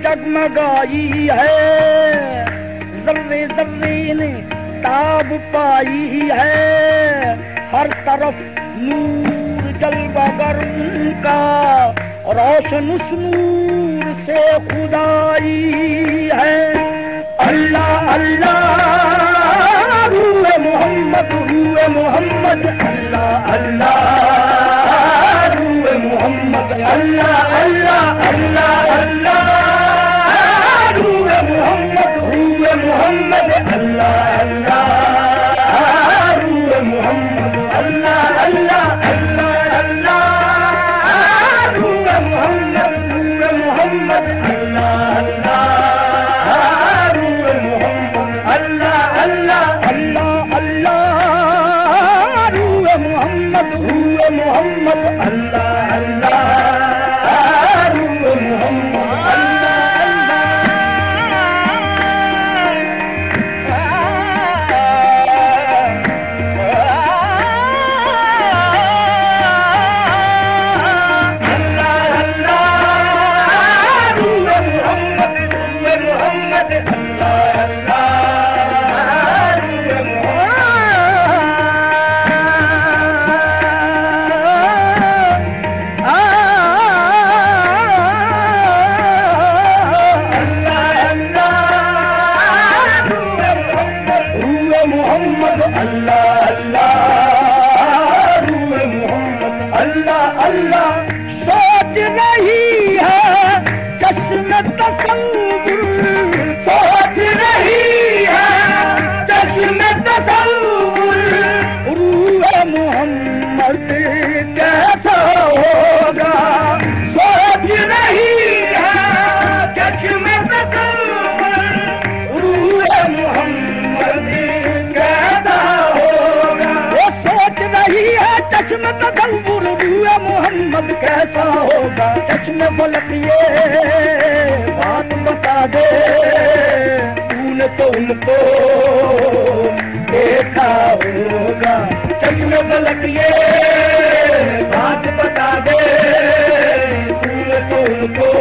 جگمگائی ہے ذرے ذرے نے تاب پائی ہے ہر طرف نور جلوہ گر ان کا روشن اس نور سے خدائی ہے اللہ اللہ روح محمد اللہ اللہ روح محمد اللہ اللہ اللہ اللہ روح محمد اللہ اللہ روح محمد اللہ اللہ اللہ اللہ روح محمد اللہ اللہ روح محمد اللہ اللہ اللہ اللہ روح محمد اللہ اللہ روح محمد سوچ رہی ہے چشم تصور سوچ رہی ہے چشم تصور روح محمد کیسا ہوگا سوچ رہی ہے چشم تصور روح محمد کیسا ہوگا وہ سوچ رہی ہے چشم تصور روح محمد کیسا ہوگا چشم بلکیے بات بتا دے تو نے تو ان کو دیکھا ہوگا چشم بلکیے بات بتا دے تو نے تو ان کو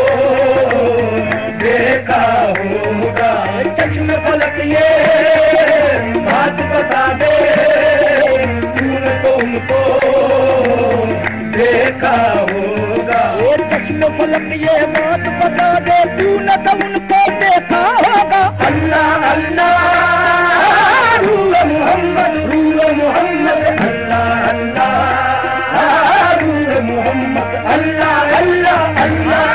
دیکھا ہوگا چشم بلکیے بات بتا دے تو نے تو ان کو دیکھا ہوگا وہ چشم فلک یہ بات بتا دے تو نہ تو ان کو دیکھا ہوگا اللہ اللہ روح محمد اللہ اللہ روح محمد اللہ اللہ اللہ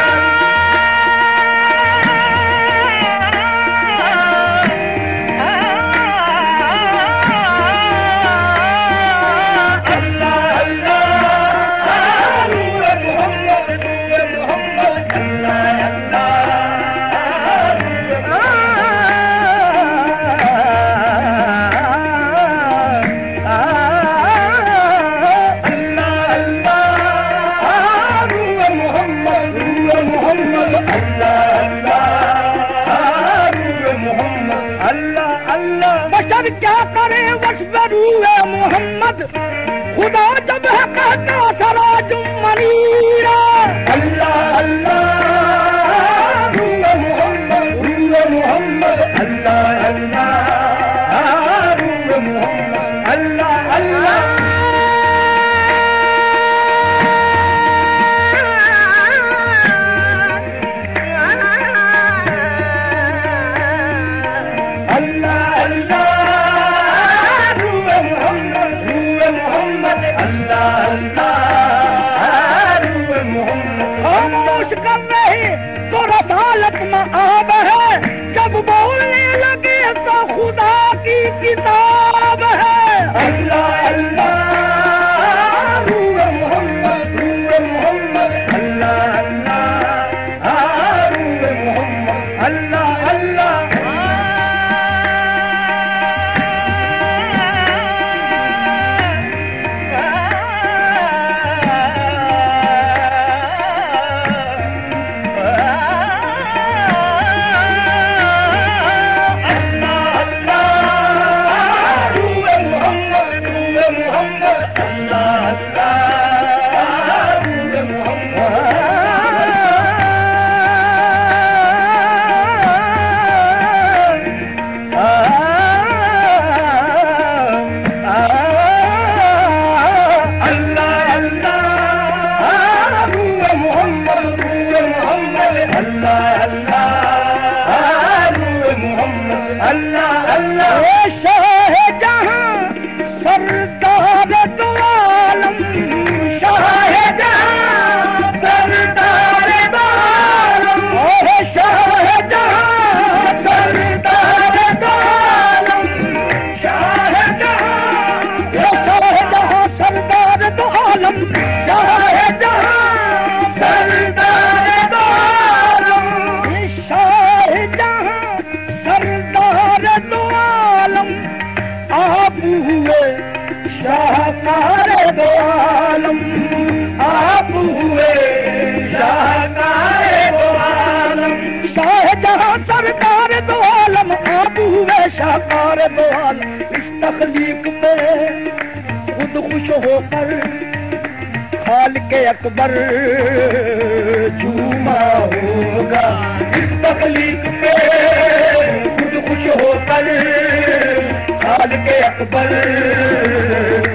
کیا کرے وصف روح محمد خدا جب ہے کہتا سراج منیرا اللہ اللہ روح محمد اللہ اللہ روح محمد اللہ اللہ خاموش کر رہی تو رسالت میں آب ہے جب بولنے لگے تو خدا کی کتاب ہے اللہ اللہ روح محمد اللہ اللہ روح محمد اللہ اللہ دو عالم اس تخلیق پہ خود خوش ہو کر خالق اکبر جھوما ہوگا اس تخلیق پہ خود خوش ہو کر خالق اکبر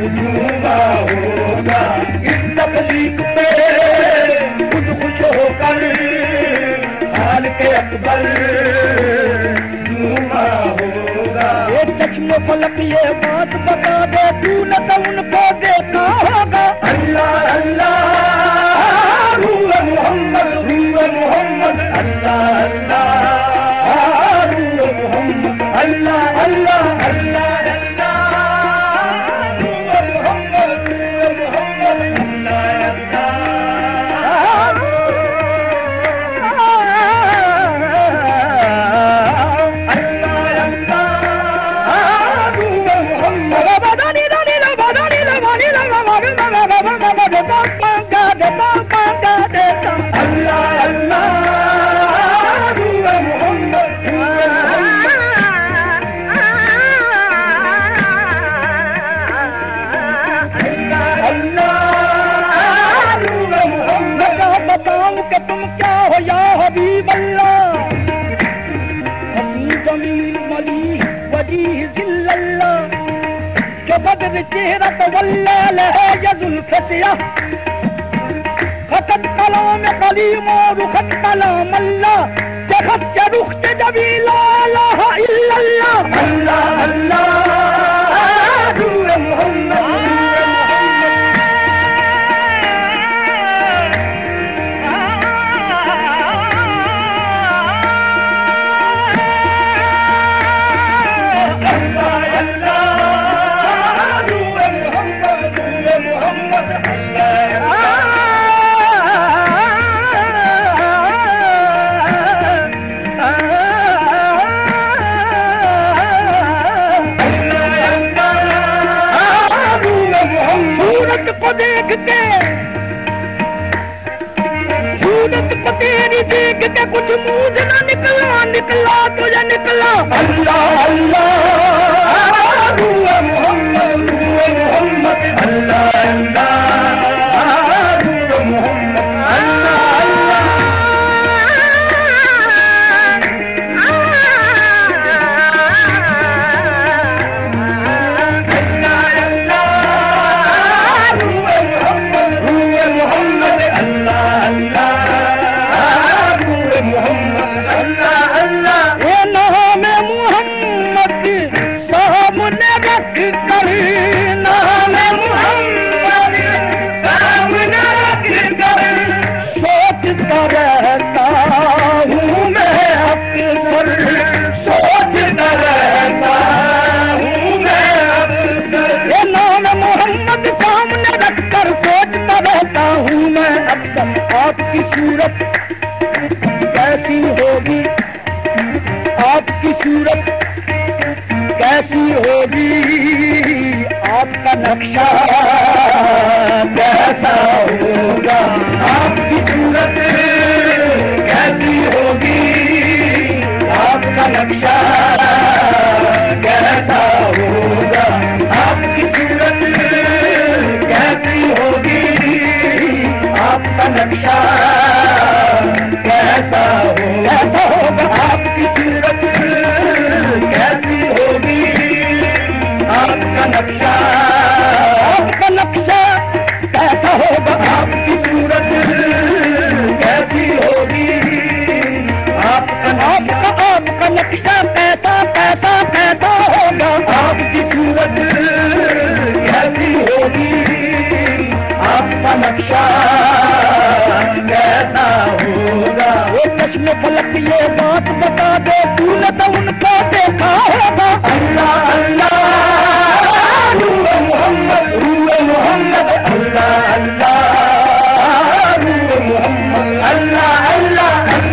جھوما ہوگا اس تخلیق پہ خود خوش ہو کر خالق اکبر جھوما ہوگا یہ چشم فلک یہ بات بتا دے تو نہ تو ان کو دیکھا ہوگا اللہ اللہ روح محمد اللہ اللہ روح محمد اللہ اللہ اللہ بدر چہرہ ولا لها يزلف سیاہ خطت کلام قلیم و رخت کلام اللہ جخت چرخ جبی لا الہ الا اللہ اللہ اللہ روح محمد دیکھ کے کچھ منہ نہ نکلا تجھے نکلا اللہ اللہ روح محمد اللہ اللہ روح محمد اللہ آپ کی صورت کیسی ہوگی آپ کی صورت کیسی ہوگی آپ کا نقشہ کیسا ہوگا آپ کی صورت کیسی ہوگی آپ کا نقشہ کیسا ہوگا آپ کی صورت کیسی ہوگی آپ کا نقشہ کیسا ہوگا آپ کی صورت کیسی ہوگی آپ کا نقشہ کیسا ہوگا آپ کی صورت کیسی ہوگی آپ کا نقشہ کیسا ہوگا آپ کی صورت کیسی ہوگی آپ کا نقشہ کیسا ہوگا وہ چشم فلک یہ بات بتا دے تو نہ تو ان کو دیکھا ہوگا اللہ اللہ روح محمد اللہ اللہ روح محمد اللہ اللہ اللہ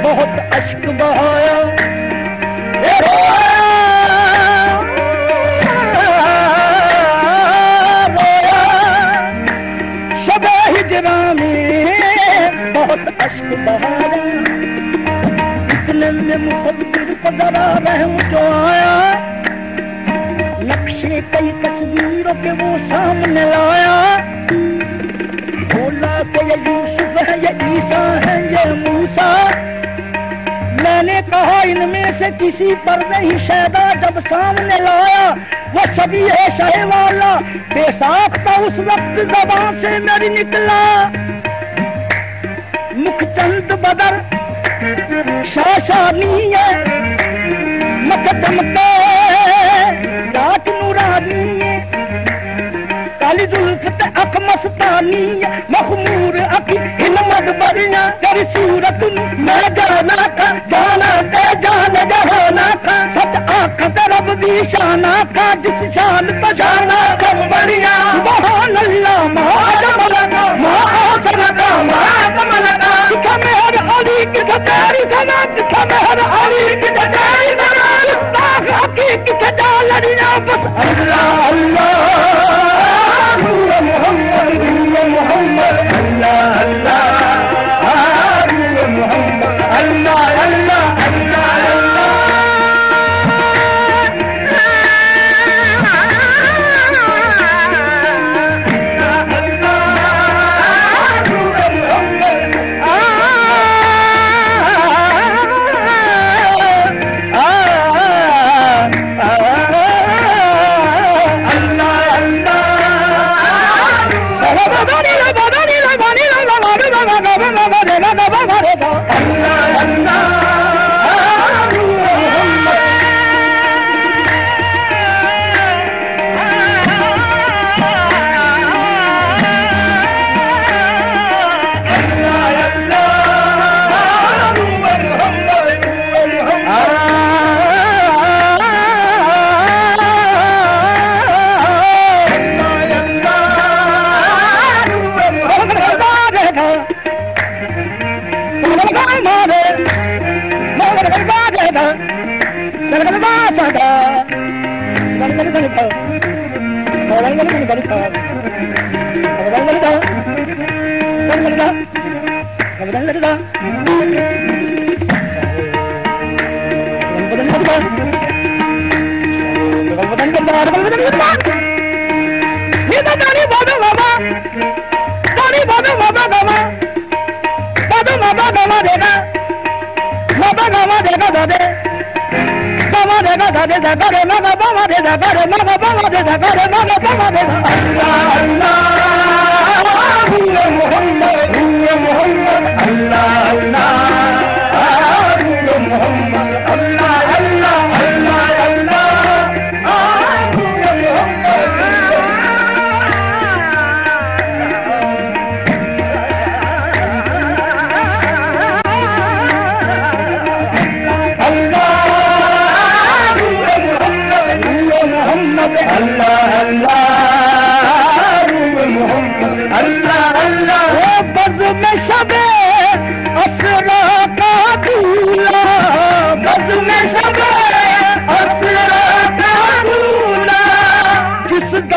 بہت اشک بہایا شب ہجراں میں بہت اشک بہایا اتنے میں مصور کو ذرا رحم جو آیا نقشے کئی تصویروں کے وہ سامنے لایا بولا کہ یہ یوسف ہے یہ عیسیٰ ہے یہ موسیٰ میں نے کہا ان میں سے کسی پر نہیں شیدا جب سامنے لایا وہ شبیہ شہ والا بے ساختہ اس وقت زبان سے میری نکلا مکھ چند بدر شاشانی ہے مکھ چمکے رات نورانی ہے کالی زلفت اک مستانی مخمور اکی ان مدبریاں تیری صورت میں جانا تھا جانا تے جان جہانا تھا سچ آنکھ تے رب دی شانا تھا جس شان پہ جانا سب بڑیاں سبحان اللہ معاذ ملکا معاذ لکا معاذ ملکا دکھا مہر علی کتھا تیری سنا دکھا مہر علی کتھا تیری سنا استاغ حقیق کتھا جا لڑیاں بس اللہ اللہ محمد محمد اللہ اللہ محمد اللہ اللہ اللہ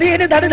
Did it, did